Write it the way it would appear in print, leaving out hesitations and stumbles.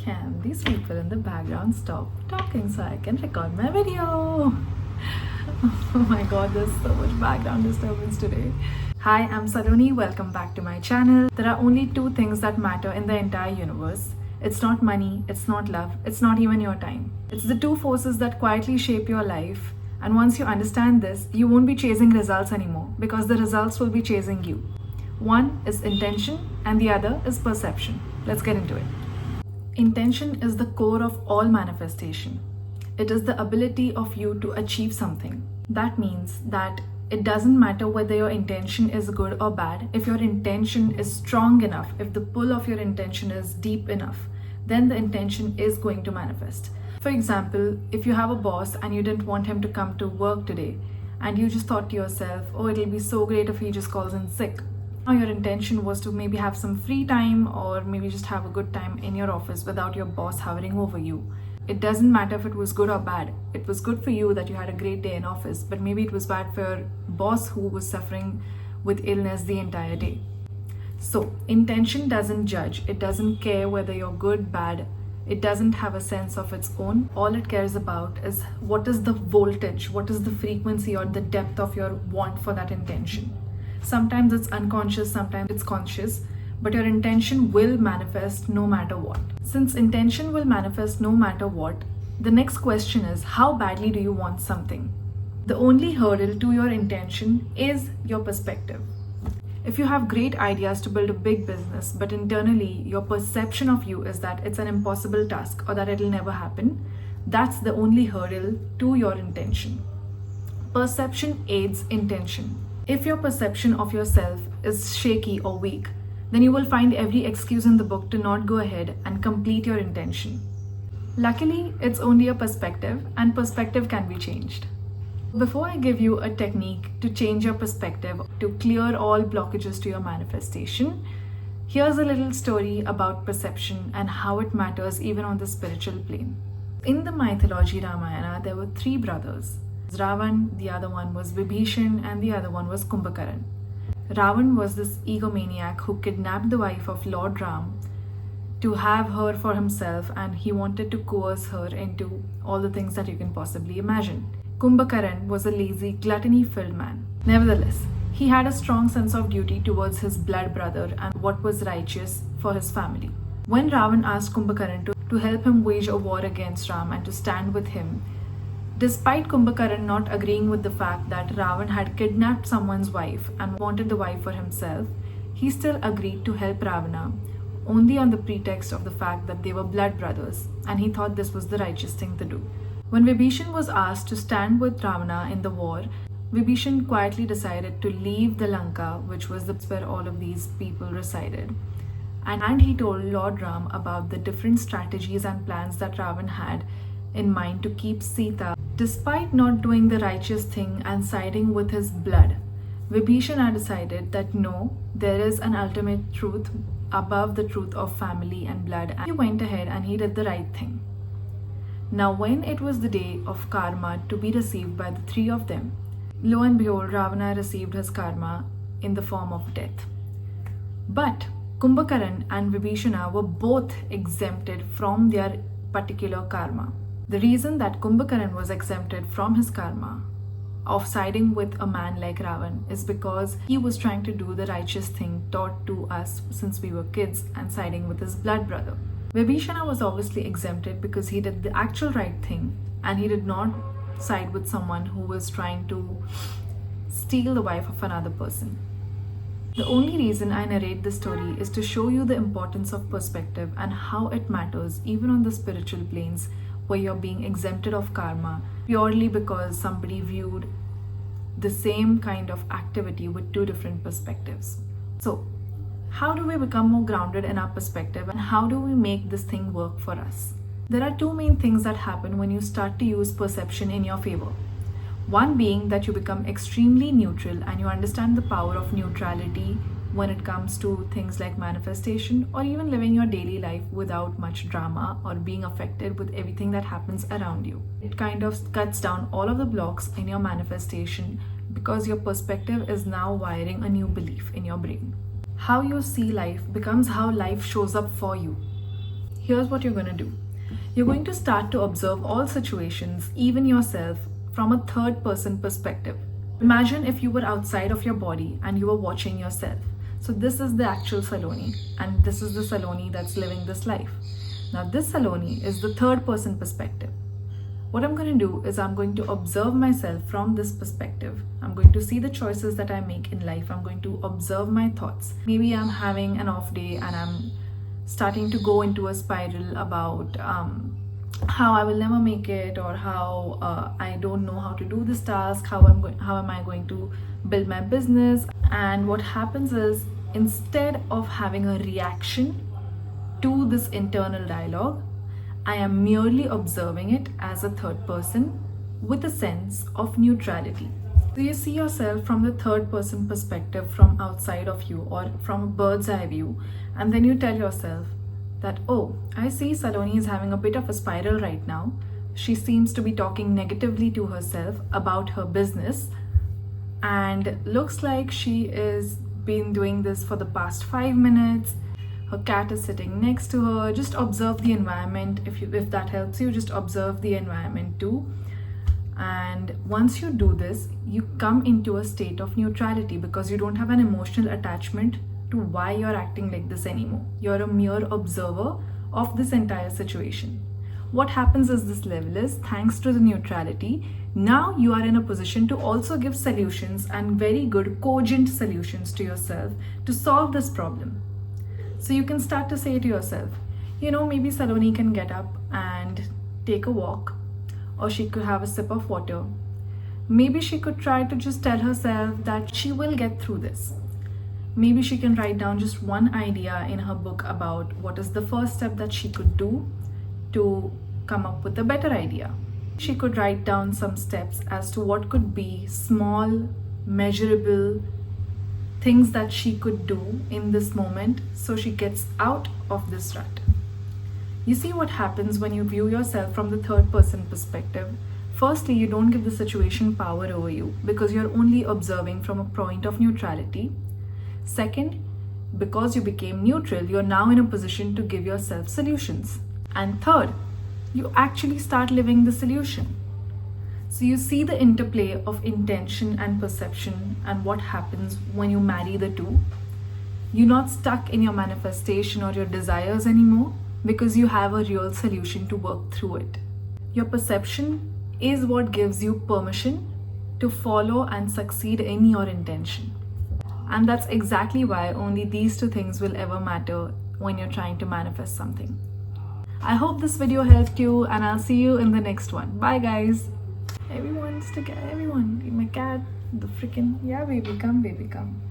Can these people in the background stop talking so I can record my video? Oh my god, there's so much background disturbance today. Hi, I'm Saloni. Welcome back to my channel. There are only two things that matter in the entire universe. It's not money, it's not love, it's not even your time. It's the two forces that quietly shape your life. And once you understand this, you won't be chasing results anymore because the results will be chasing you. One is intention and the other is perception. Let's get into it. Intention is the core of all manifestation. It is the ability of you to achieve something. That means that it doesn't matter whether your intention is good or bad. If your intention is strong enough, if the pull of your intention is deep enough, then the intention is going to manifest. For example, if you have a boss and you didn't want him to come to work today, and you just thought to yourself, oh, it'll be so great if he just calls in sick. Now your intention was to maybe have some free time or maybe just have a good time in your office without your boss hovering over you. It doesn't matter if it was good or bad. It was good for you that you had a great day in office, but maybe it was bad for your boss who was suffering with illness the entire day. So intention doesn't judge. It doesn't care whether you're good, bad. It doesn't have a sense of its own. All it cares about is what is the voltage, what is the frequency or the depth of your want for that intention. Sometimes it's unconscious, sometimes it's conscious, but your intention will manifest no matter what. Since intention will manifest no matter what, the next question is, how badly do you want something? The only hurdle to your intention is your perspective. If you have great ideas to build a big business, but internally your perception of you is that it's an impossible task or that it'll never happen, that's the only hurdle to your intention. Perception aids intention. If your perception of yourself is shaky or weak, then you will find every excuse in the book to not go ahead and complete your intention. Luckily, it's only a perspective, and perspective can be changed. Before I give you a technique to change your perspective, to clear all blockages to your manifestation, here's a little story about perception and how it matters even on the spiritual plane. In the mythology Ramayana, there were three brothers. Ravan, the other one was Vibhishan, and the other one was Kumbhakaran. Ravan was this egomaniac who kidnapped the wife of Lord Ram to have her for himself, and he wanted to coerce her into all the things that you can possibly imagine. Kumbhakaran was a lazy, gluttony-filled man. Nevertheless, he had a strong sense of duty towards his blood brother and what was righteous for his family. When Ravan asked Kumbhakaran to help him wage a war against Ram and to stand with him, despite Kumbhakaran not agreeing with the fact that Ravan had kidnapped someone's wife and wanted the wife for himself, he still agreed to help Ravana only on the pretext of the fact that they were blood brothers, and he thought this was the righteous thing to do. When Vibhishan was asked to stand with Ravana in the war, Vibhishan quietly decided to leave the Lanka, which was where all of these people resided. And he told Lord Ram about the different strategies and plans that Ravan had in mind to keep Sita. Despite not doing the righteous thing and siding with his blood, Vibhishan had decided that no, there is an ultimate truth above the truth of family and blood, and he went ahead and he did the right thing. Now when it was the day of karma to be received by the three of them, lo and behold, Ravana received his karma in the form of death. But Kumbhakaran and Vibhishana were both exempted from their particular karma. The reason that Kumbhakaran was exempted from his karma of siding with a man like Ravan is because he was trying to do the righteous thing taught to us since we were kids and siding with his blood brother. Vibhishana was obviously exempted because he did the actual right thing and he did not side with someone who was trying to steal the wife of another person. The only reason I narrate this story is to show you the importance of perspective and how it matters even on the spiritual planes where you're being exempted of karma purely because somebody viewed the same kind of activity with two different perspectives. So, how do we become more grounded in our perspective and how do we make this thing work for us? There are two main things that happen when you start to use perception in your favor. One being that you become extremely neutral and you understand the power of neutrality when it comes to things like manifestation or even living your daily life without much drama or being affected with everything that happens around you. It kind of cuts down all of the blocks in your manifestation because your perspective is now wiring a new belief in your brain. How you see life becomes how life shows up for you. Here's what you're going to do. You're going to start to observe all situations, even yourself, from a third person perspective. Imagine if you were outside of your body and you were watching yourself. So this is the actual Saloni, and this is the Saloni that's living this life. Now this Saloni is the third person perspective. What I'm going to do is I'm going to observe myself from this perspective. I'm going to see the choices that I make in life. I'm going to observe my thoughts. Maybe I'm having an off day and I'm starting to go into a spiral about how I will never make it, or how I don't know how to do this task, how am I going to build my business. And what happens is, instead of having a reaction to this internal dialogue, I am merely observing it as a third person with a sense of neutrality. So you see yourself from the third person perspective, from outside of you or from a bird's eye view, and then you tell yourself that, oh, I see Saloni is having a bit of a spiral right now. She seems to be talking negatively to herself about her business, and looks like she is been doing this for the past 5 minutes. Her cat is sitting next to her. Just observe the environment. If that helps you, just observe the environment too. And once you do this, you come into a state of neutrality, because you don't have an emotional attachment to why you're acting like this anymore. You're a mere observer of this entire situation. What happens is, this level is, thanks to the neutrality, now you are in a position to also give solutions, and very good cogent solutions to yourself to solve this problem. So you can start to say to yourself, maybe Saloni can get up and take a walk, or she could have a sip of water. Maybe she could try to just tell herself that she will get through this. Maybe she can write down just one idea in her book about what is the first step that she could do to come up with a better idea. She could write down some steps as to what could be small, measurable things that she could do in this moment, so she gets out of this rut. You see what happens when you view yourself from the third person perspective. Firstly, you don't give the situation power over you, because you're only observing from a point of neutrality. Second, because you became neutral, you're now in a position to give yourself solutions. And third, you actually start living the solution. So you see the interplay of intention and perception, and what happens when you marry the two. You're not stuck in your manifestation or your desires anymore, because you have a real solution to work through it. Your perception is what gives you permission to follow and succeed in your intention. And that's exactly why only these two things will ever matter when you're trying to manifest something. I hope this video helped you, and I'll see you in the next one. Bye guys. Everyone, my cat, the freaking, yeah baby, come baby, come.